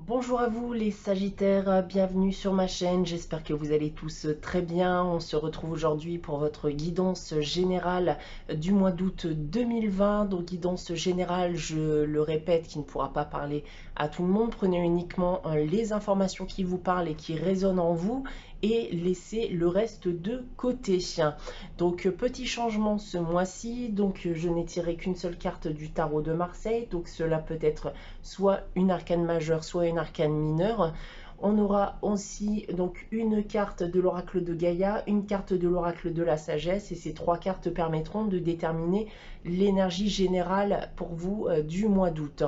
Bonjour à vous les Sagittaires, bienvenue sur ma chaîne, j'espère que vous allez tous très bien. On se retrouve aujourd'hui pour votre guidance générale du mois d'août 2020. Donc guidance générale, je le répète, qui ne pourra pas parler à tout le monde. Prenez uniquement les informations qui vous parlent et qui résonnent en vous et laissez le reste de côté. Donc petit changement ce mois-ci, donc je n'ai tiré qu'une seule carte du tarot de Marseille, donc cela peut être soit une arcane majeure, soit une arcane mineure. On aura aussi donc une carte de l'oracle de Gaïa, une carte de l'oracle de la sagesse, et ces trois cartes permettront de déterminer l'énergie générale pour vous du mois d'août.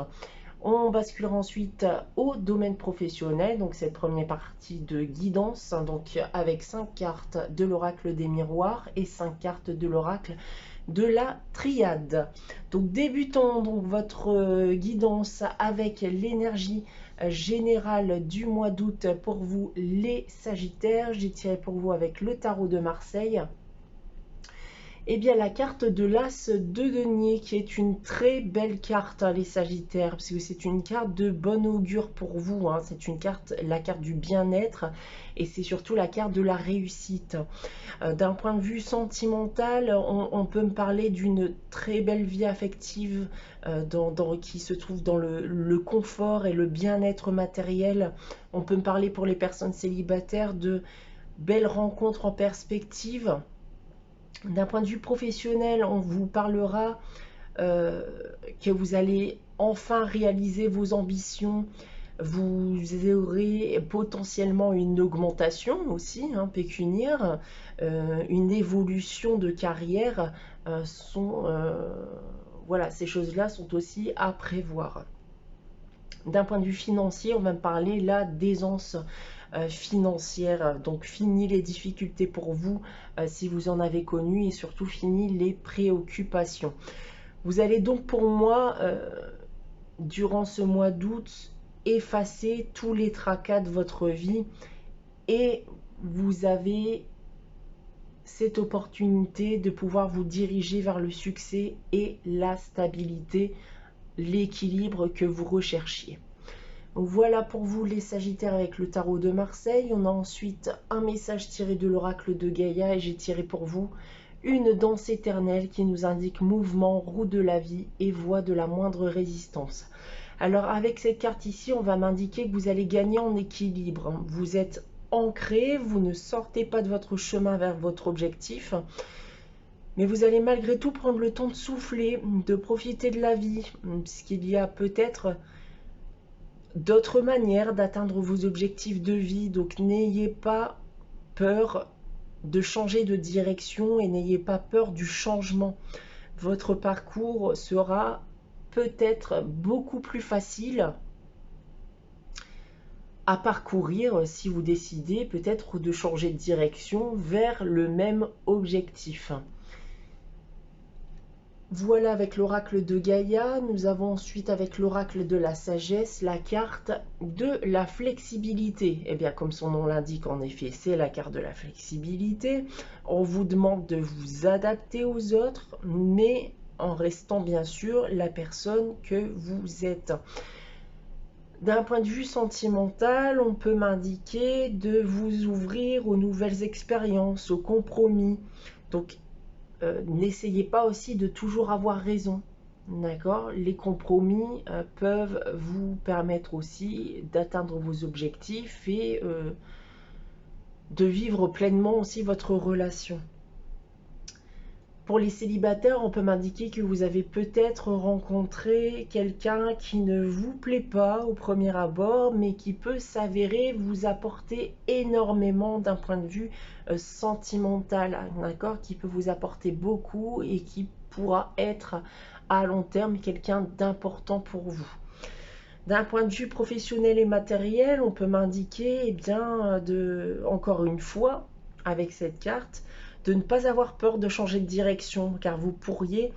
On basculera ensuite au domaine professionnel, donc cette première partie de guidance, donc avec 5 cartes de l'oracle des miroirs et 5 cartes de l'oracle de la triade. Donc débutons donc votre guidance avec l'énergie générale du mois d'août pour vous les Sagittaires. J'ai tiré pour vous avec le tarot de Marseille. Eh bien, la carte de l'As de denier, qui est une très belle carte, hein, les Sagittaires, parce que c'est une carte de bon augure pour vous. Hein. C'est une carte, la carte du bien-être, et c'est surtout la carte de la réussite. D'un point de vue sentimental, on peut me parler d'une très belle vie affective qui se trouve dans le confort et le bien-être matériel. On peut me parler pour les personnes célibataires de belles rencontres en perspective. D'un point de vue professionnel, on vous parlera euh, que vous allez enfin réaliser vos ambitions. Vous aurez potentiellement une augmentation aussi, hein, pécuniaire, une évolution de carrière. Voilà, ces choses-là sont aussi à prévoir. D'un point de vue financier, on va me parler là d'aisance financière. Donc fini les difficultés pour vous si vous en avez connu, et surtout fini les préoccupations. Vous allez donc pour moi, durant ce mois d'août, effacer tous les tracas de votre vie, et vous avez cette opportunité de pouvoir vous diriger vers le succès et la stabilité, l'équilibre que vous recherchiez. Donc voilà pour vous les Sagittaires avec le tarot de Marseille. On a ensuite un message tiré de l'oracle de Gaïa, et j'ai tiré pour vous une danse éternelle qui nous indique mouvement, roue de la vie et voie de la moindre résistance. Alors avec cette carte ici, on va m'indiquer que vous allez gagner en équilibre. Vous êtes ancré, vous ne sortez pas de votre chemin vers votre objectif, mais vous allez malgré tout prendre le temps de souffler, de profiter de la vie, puisqu'il y a peut-être d'autres manières d'atteindre vos objectifs de vie. Donc n'ayez pas peur de changer de direction et n'ayez pas peur du changement. Votre parcours sera peut-être beaucoup plus facile à parcourir si vous décidez peut-être de changer de direction vers le même objectif. Voilà avec l'oracle de Gaïa. Nous avons ensuite avec l'oracle de la sagesse la carte de la flexibilité. Eh bien, comme son nom l'indique, en effet, c'est la carte de la flexibilité. On vous demande de vous adapter aux autres, mais en restant bien sûr la personne que vous êtes. D'un point de vue sentimental, on peut m'indiquer de vous ouvrir aux nouvelles expériences, aux compromis. Donc, n'essayez pas aussi de toujours avoir raison. D'accord? Les compromis peuvent vous permettre aussi d'atteindre vos objectifs et de vivre pleinement aussi votre relation. Pour les célibataires, on peut m'indiquer que vous avez peut-être rencontré quelqu'un qui ne vous plaît pas au premier abord, mais qui peut s'avérer vous apporter énormément d'un point de vue sentimental, d'accord? Qui peut vous apporter beaucoup et qui pourra être à long terme quelqu'un d'important pour vous. D'un point de vue professionnel et matériel, on peut m'indiquer, eh bien, encore une fois, avec cette carte, de ne pas avoir peur de changer de direction, car vous pourriez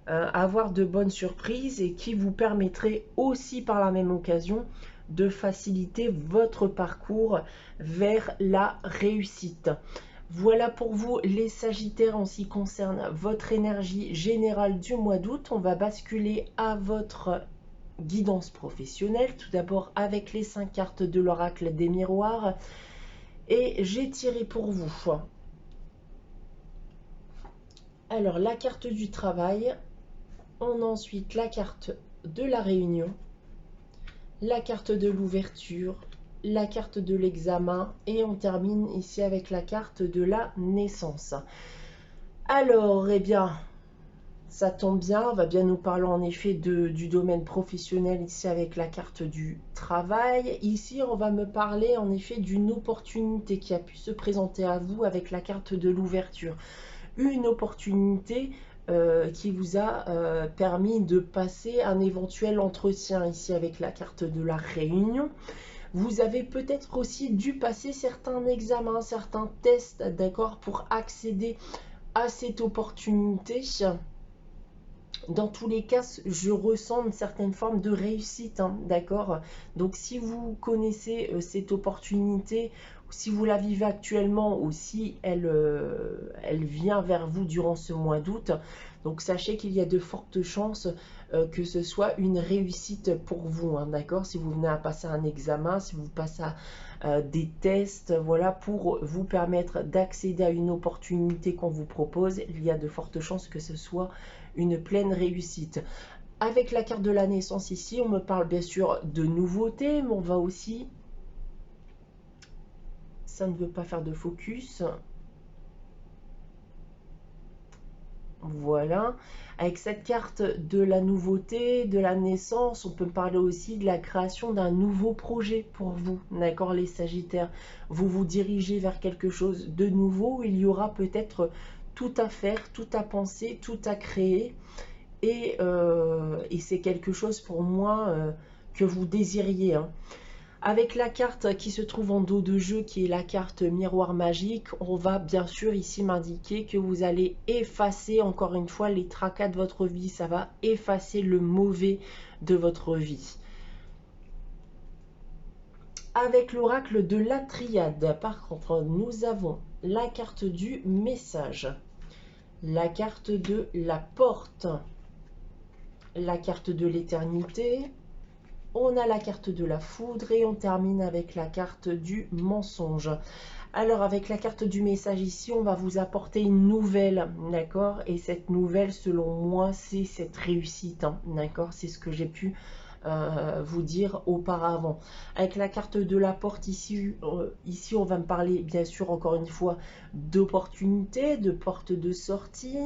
avoir de bonnes surprises et qui vous permettraient aussi par la même occasion de faciliter votre parcours vers la réussite. Voilà pour vous les Sagittaires en ce qui concerne votre énergie générale du mois d'août. On va basculer à votre guidance professionnelle. Tout d'abord avec les 5 cartes de l'oracle des miroirs. Et j'ai tiré pour vous. Alors, la carte du travail. On a ensuite la carte de la réunion, la carte de l'ouverture, la carte de l'examen et on termine ici avec la carte de la naissance. Alors, eh bien, ça tombe bien, on va bien nous parler en effet du domaine professionnel ici avec la carte du travail. Ici, on va me parler en effet d'une opportunité qui a pu se présenter à vous avec la carte de l'ouverture. Une opportunité qui vous a permis de passer un éventuel entretien ici avec la carte de la réunion. Vous avez peut-être aussi dû passer certains examens, certains tests, d'accord, pour accéder à cette opportunité. Dans tous les cas, je ressens une certaine forme de réussite, hein, d'accord. Donc si vous connaissez cette opportunité, si vous la vivez actuellement ou si elle vient vers vous durant ce mois d'août, donc sachez qu'il y a de fortes chances que ce soit une réussite pour vous, hein, d'accord. Si vous venez à passer un examen, si vous passez à des tests, voilà, pour vous permettre d'accéder à une opportunité qu'on vous propose, il y a de fortes chances que ce soit une pleine réussite. Avec la carte de la naissance ici, on me parle bien sûr de nouveautés, mais on va aussi... Ça ne veut pas faire de focus. Voilà. Avec cette carte de la nouveauté, de la naissance, on peut parler aussi de la création d'un nouveau projet pour vous. D'accord, les Sagittaires? Vous vous dirigez vers quelque chose de nouveau. Il y aura peut-être tout à faire, tout à penser, tout à créer. Et c'est quelque chose pour moi que vous désiriez, hein. Avec la carte qui se trouve en dos de jeu, qui est la carte miroir magique, on va bien sûr ici m'indiquer que vous allez effacer encore une fois les tracas de votre vie. Ça va effacer le mauvais de votre vie. Avec l'oracle de la triade, par contre, nous avons la carte du message, la carte de la porte, la carte de l'éternité, on a la carte de la foudre et on termine avec la carte du mensonge. Alors avec la carte du message ici, on va vous apporter une nouvelle, d'accord? Et cette nouvelle, selon moi, c'est cette réussite, hein, d'accord? C'est ce que j'ai pu vous dire auparavant. Avec la carte de la porte ici, on va me parler bien sûr encore une fois d'opportunités, de portes de sortie,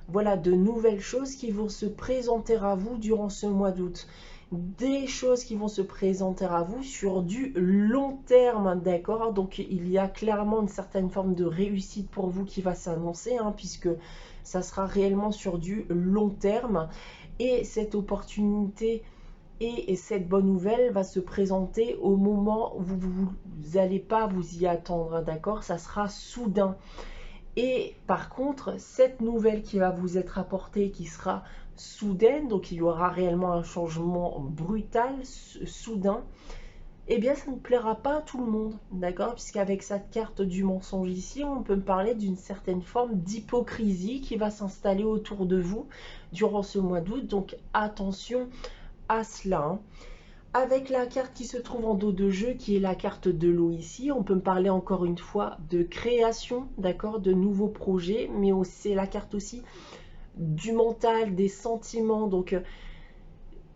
voilà, de nouvelles choses qui vont se présenter à vous durant ce mois d'août. Des choses qui vont se présenter à vous sur du long terme, d'accord? Donc il y a clairement une certaine forme de réussite pour vous qui va s'annoncer, hein, puisque ça sera réellement sur du long terme. Et cette opportunité et cette bonne nouvelle va se présenter au moment où vous n'allez pas vous y attendre, d'accord? Ça sera soudain. Et par contre, cette nouvelle qui va vous être apportée, qui sera soudaine, donc il y aura réellement un changement brutal, soudain, eh bien ça ne plaira pas à tout le monde, d'accord? Puisqu'avec cette carte du mensonge ici, on peut parler d'une certaine forme d'hypocrisie qui va s'installer autour de vous durant ce mois d'août, donc attention à cela, hein. Avec la carte qui se trouve en dos de jeu, qui est la carte de l'eau ici, on peut me parler encore une fois de création, d'accord, de nouveaux projets, mais c'est la carte aussi du mental, des sentiments. Donc,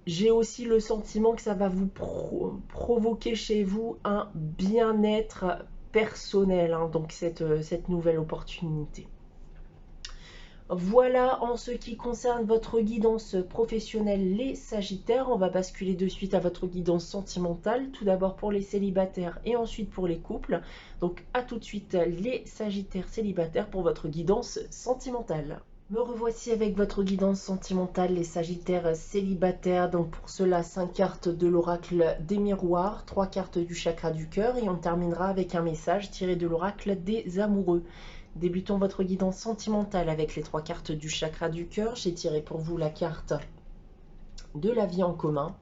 j'ai aussi le sentiment que ça va vous provoquer chez vous un bien-être personnel, hein, donc cette nouvelle opportunité. Voilà en ce qui concerne votre guidance professionnelle, les Sagittaires. On va basculer de suite à votre guidance sentimentale, tout d'abord pour les célibataires et ensuite pour les couples. Donc à tout de suite les Sagittaires célibataires pour votre guidance sentimentale. Me revoici avec votre guidance sentimentale, les Sagittaires célibataires. Donc pour cela, 5 cartes de l'oracle des miroirs, 3 cartes du chakra du cœur et on terminera avec un message tiré de l'oracle des amoureux. Débutons votre guidance sentimentale avec les 3 cartes du chakra du cœur. J'ai tiré pour vous la carte de la vie en commun.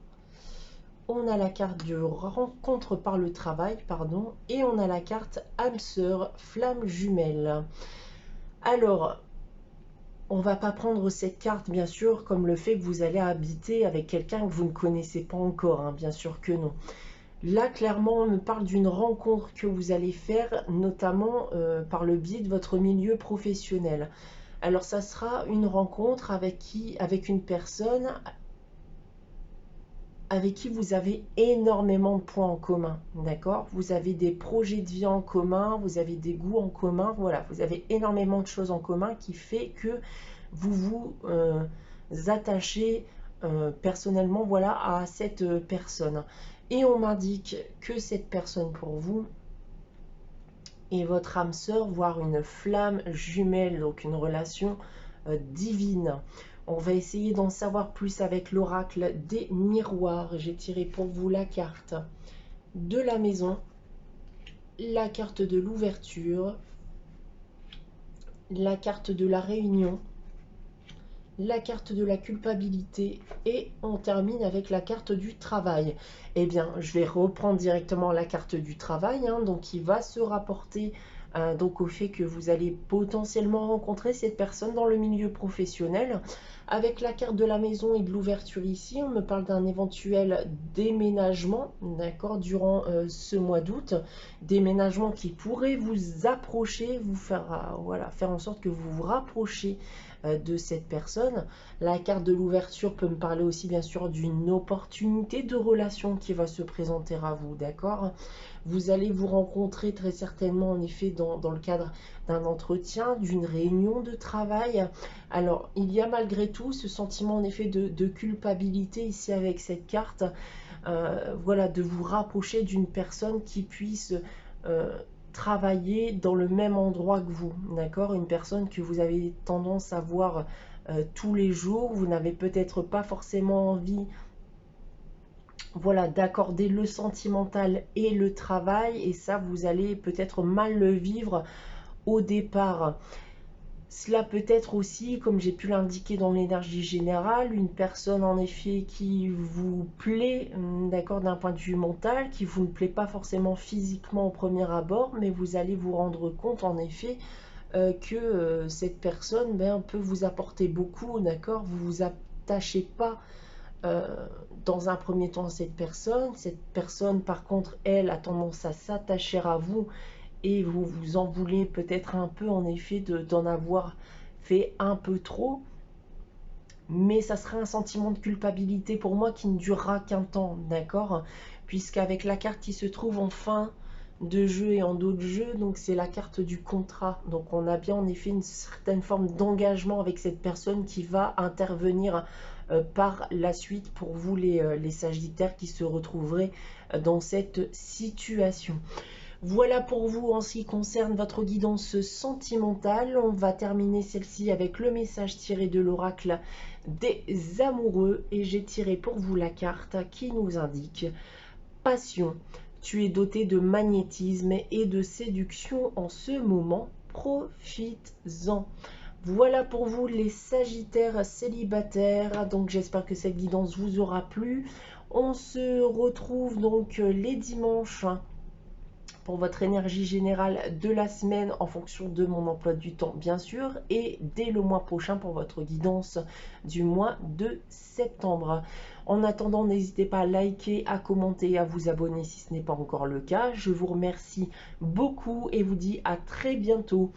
On a la carte de rencontre par le travail, pardon, et on a la carte âme sœur, flamme jumelle. Alors, on va pas prendre cette carte, bien sûr, comme le fait que vous allez habiter avec quelqu'un que vous ne connaissez pas encore, hein, bien sûr que non. Là, clairement, on me parle d'une rencontre que vous allez faire, notamment par le biais de votre milieu professionnel. Alors, ça sera une rencontre avec une personne avec qui vous avez énormément de points en commun, d'accord? Vous avez des projets de vie en commun, vous avez des goûts en commun, voilà, vous avez énormément de choses en commun qui fait que vous vous attachez personnellement, voilà, à cette personne. Et on m'indique que cette personne pour vous est votre âme sœur, voire une flamme jumelle, donc une relation divine. On va essayer d'en savoir plus avec l'oracle des miroirs. J'ai tiré pour vous la carte de la maison, la carte de l'ouverture, la carte de la réunion, la carte de la culpabilité et on termine avec la carte du travail. Eh bien, je vais reprendre directement la carte du travail, hein, donc qui va se rapporter donc au fait que vous allez potentiellement rencontrer cette personne dans le milieu professionnel. Avec la carte de la maison et de l'ouverture ici, on me parle d'un éventuel déménagement, d'accord, durant ce mois d'août. Déménagement qui pourrait vous approcher, vous faire, voilà, faire en sorte que vous vous rapprochez de cette personne. La carte de l'ouverture peut me parler aussi bien sûr d'une opportunité de relation qui va se présenter à vous, d'accord? Vous allez vous rencontrer très certainement en effet dans le cadre d'un entretien, d'une réunion de travail. Alors il y a malgré tout ce sentiment en effet de culpabilité ici avec cette carte, voilà, de vous rapprocher d'une personne qui puisse travailler dans le même endroit que vous, d'accord? Une personne que vous avez tendance à voir tous les jours, vous n'avez peut-être pas forcément envie, voilà, d'accorder le sentimental et le travail, et ça, vous allez peut-être mal le vivre au départ. Cela peut être aussi, comme j'ai pu l'indiquer dans l'énergie générale, une personne en effet qui vous plaît, d'accord, d'un point de vue mental, qui vous ne plaît pas forcément physiquement au premier abord, mais vous allez vous rendre compte en effet que cette personne peut vous apporter beaucoup, d'accord, vous vous attachez pas dans un premier temps à cette personne par contre, elle a tendance à s'attacher à vous et vous vous en voulez peut-être un peu en effet d'en avoir fait un peu trop, mais ça sera un sentiment de culpabilité pour moi qui ne durera qu'un temps, d'accord, puisqu'avec la carte qui se trouve en fin de jeu et en dos de jeu, donc c'est la carte du contrat, donc on a bien en effet une certaine forme d'engagement avec cette personne qui va intervenir par la suite pour vous les sagittaires qui se retrouveraient dans cette situation. Voilà pour vous en ce qui concerne votre guidance sentimentale. On va terminer celle-ci avec le message tiré de l'oracle des amoureux. Et j'ai tiré pour vous la carte qui nous indique passion. Tu es doté de magnétisme et de séduction en ce moment. Profites-en. Voilà pour vous les sagittaires célibataires. Donc j'espère que cette guidance vous aura plu. On se retrouve donc les dimanches pour votre énergie générale de la semaine en fonction de mon emploi du temps bien sûr, et dès le mois prochain pour votre guidance du mois de septembre. En attendant, n'hésitez pas à liker, à commenter, à vous abonner si ce n'est pas encore le cas. Je vous remercie beaucoup et vous dis à très bientôt.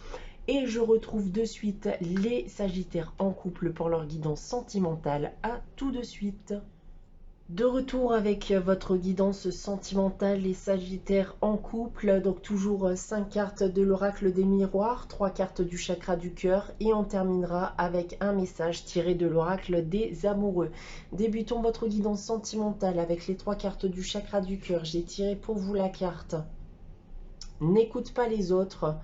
Et je retrouve de suite les sagittaires en couple pour leur guidance sentimentale. À tout de suite. De retour avec votre guidance sentimentale, les sagittaires en couple, donc toujours 5 cartes de l'oracle des miroirs, 3 cartes du chakra du cœur et on terminera avec un message tiré de l'oracle des amoureux. Débutons votre guidance sentimentale avec les 3 cartes du chakra du cœur. J'ai tiré pour vous la carte n'écoute pas les autres,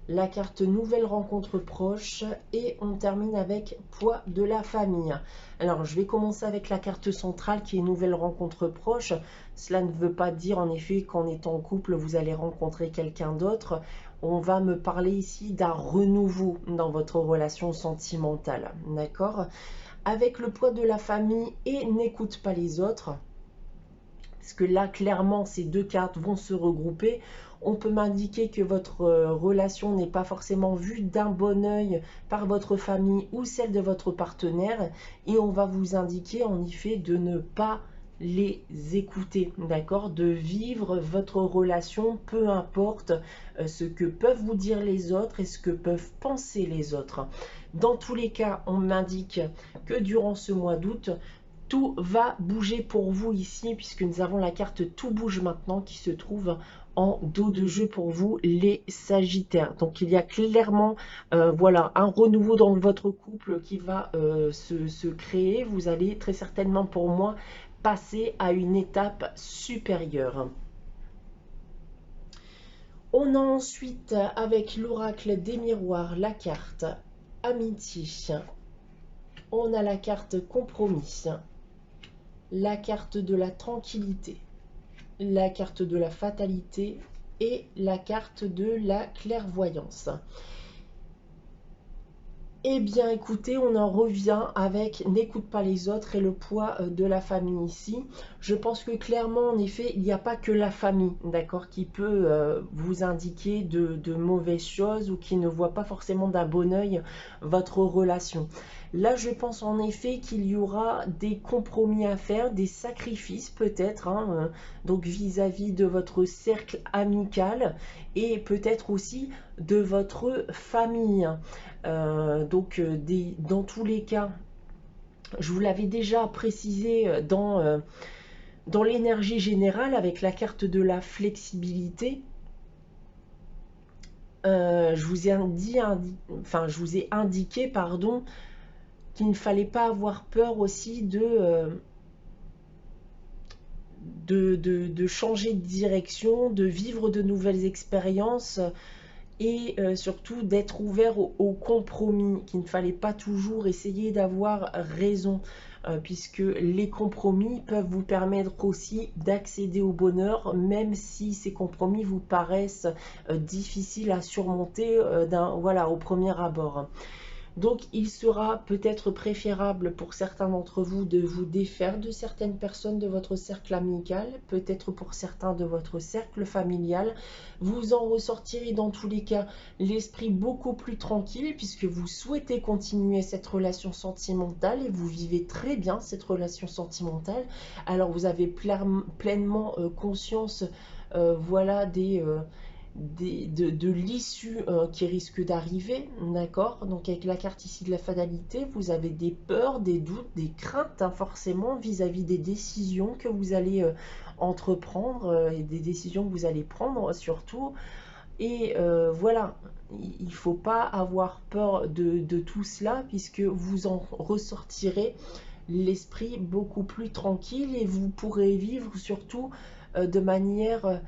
la carte nouvelle rencontre proche et on termine avec poids de la famille. Alors je vais commencer avec la carte centrale qui est nouvelle rencontre proche. Cela ne veut pas dire en effet qu'en étant en couple vous allez rencontrer quelqu'un d'autre. On va me parler ici d'un renouveau dans votre relation sentimentale, d'accord? Avec le poids de la famille et n'écoute pas les autres. puisque là, clairement, ces deux cartes vont se regrouper. On peut m'indiquer que votre relation n'est pas forcément vue d'un bon œil par votre famille ou celle de votre partenaire. Et on va vous indiquer en effet de ne pas les écouter, d'accord? De vivre votre relation, peu importe ce que peuvent vous dire les autres et ce que peuvent penser les autres. Dans tous les cas, on m'indique que durant ce mois d'août, tout va bouger pour vous ici, puisque nous avons la carte Tout bouge maintenant qui se trouve en dos de jeu pour vous, les Sagittaires. Donc il y a clairement voilà, un renouveau dans votre couple qui va se créer. Vous allez très certainement, pour moi, passer à une étape supérieure. On a ensuite, avec l'oracle des miroirs, la carte Amitié. On a la carte Compromis, la carte de la tranquillité, la carte de la fatalité et la carte de la clairvoyance. Eh bien, écoutez, on en revient avec n'écoute pas les autres et le poids de la famille ici. Je pense que clairement, en effet, il n'y a pas que la famille, d'accord, qui peut vous indiquer de mauvaises choses ou qui ne voit pas forcément d'un bon œil votre relation. Là, je pense en effet qu'il y aura des compromis à faire, des sacrifices peut-être, hein, donc vis-à-vis de votre cercle amical et peut-être aussi de votre famille. Dans tous les cas, je vous l'avais déjà précisé dans l'énergie générale avec la carte de la flexibilité. Je vous ai indiqué, pardon, qu'il ne fallait pas avoir peur aussi de changer de direction, de vivre de nouvelles expériences et surtout d'être ouvert au compromis, qu'il ne fallait pas toujours essayer d'avoir raison, puisque les compromis peuvent vous permettre aussi d'accéder au bonheur, même si ces compromis vous paraissent difficiles à surmonter voilà, au premier abord. Donc, il sera peut-être préférable pour certains d'entre vous de vous défaire de certaines personnes de votre cercle amical, peut-être pour certains de votre cercle familial. Vous en ressortirez dans tous les cas l'esprit beaucoup plus tranquille puisque vous souhaitez continuer cette relation sentimentale et vous vivez très bien cette relation sentimentale. Alors, vous avez pleinement conscience voilà, de l'issue qui risque d'arriver, d'accord? Donc avec la carte ici de la fatalité, vous avez des peurs, des doutes, des craintes, hein, forcément vis-à-vis des décisions que vous allez entreprendre et des décisions que vous allez prendre surtout. Et voilà, il ne faut pas avoir peur de tout cela puisque vous en ressortirez l'esprit beaucoup plus tranquille et vous pourrez vivre surtout de manière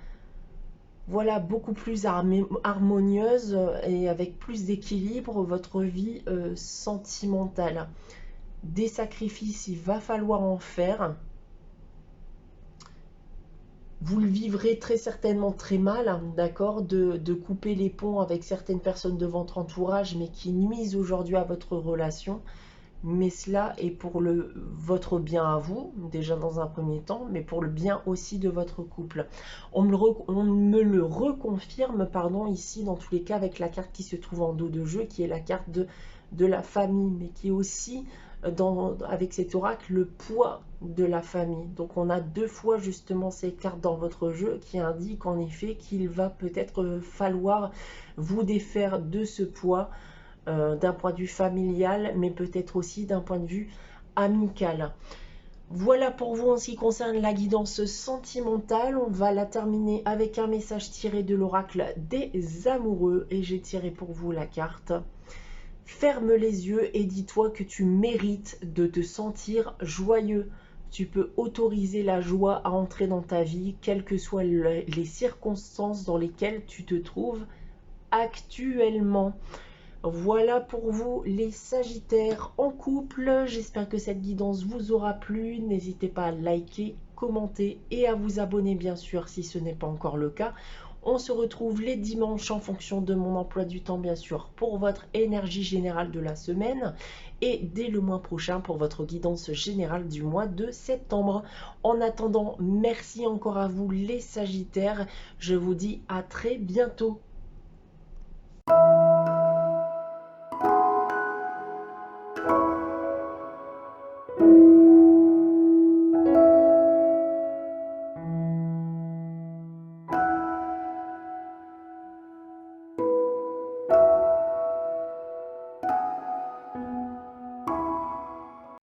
voilà, beaucoup plus harmonieuse et avec plus d'équilibre votre vie sentimentale. Des sacrifices, il va falloir en faire. Vous le vivrez très certainement très mal, hein, d'accord, de couper les ponts avec certaines personnes de votre entourage, mais qui nuisent aujourd'hui à votre relation. Mais cela est pour votre bien à vous, déjà dans un premier temps, mais pour le bien aussi de votre couple. On me le reconfirme, pardon, ici, dans tous les cas, avec la carte qui se trouve en dos de jeu, qui est la carte de la famille, mais qui est aussi, avec cet oracle, le poids de la famille. Donc on a deux fois justement ces cartes dans votre jeu qui indiquent en effet qu'il va peut-être falloir vous défaire de ce poids, d'un point de vue familial, mais peut-être aussi d'un point de vue amical. Voilà pour vous en ce qui concerne la guidance sentimentale. On va la terminer avec un message tiré de l'oracle des amoureux. Et j'ai tiré pour vous la carte. Ferme les yeux et dis-toi que tu mérites de te sentir joyeux. Tu peux autoriser la joie à entrer dans ta vie, quelles que soient les circonstances dans lesquelles tu te trouves actuellement. Voilà pour vous les Sagittaires en couple. J'espère que cette guidance vous aura plu. N'hésitez pas à liker, commenter et à vous abonner bien sûr si ce n'est pas encore le cas. On se retrouve les dimanches en fonction de mon emploi du temps, bien sûr, pour votre énergie générale de la semaine et dès le mois prochain pour votre guidance générale du mois de septembre. En attendant, merci encore à vous les Sagittaires. Je vous dis à très bientôt.